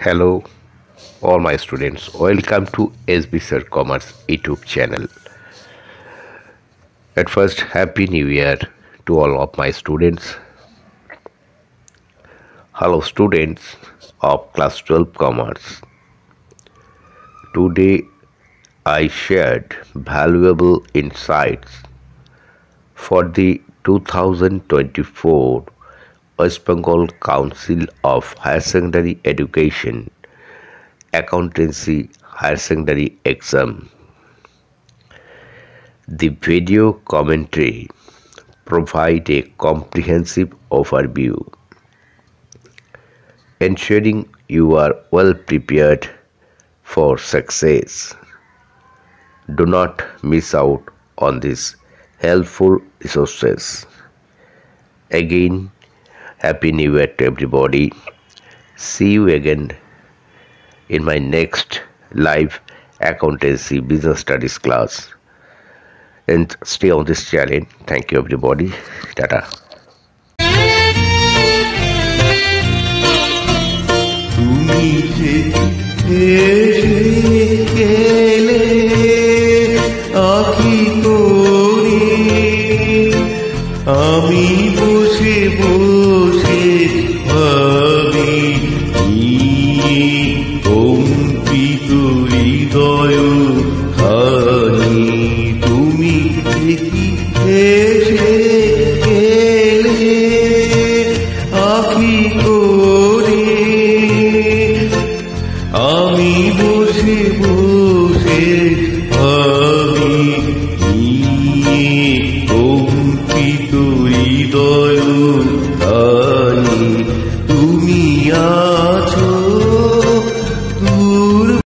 Hello, all my students. Welcome to SB Sir Commerce YouTube channel. At first, Happy New Year to all of my students. Hello, students of Class 12 Commerce. Today, I shared valuable insights for the 2024 West Bengal Council of Higher Secondary Education Accountancy Higher Secondary Exam. The video commentary provides a comprehensive overview, ensuring you are well prepared for success. Do not miss out on these helpful resources. Again, Happy New Year to everybody. See you again in my next live accountancy business studies class. And stay on this channel. Thank you everybody. Tata. আমি বসে বসে ভাবি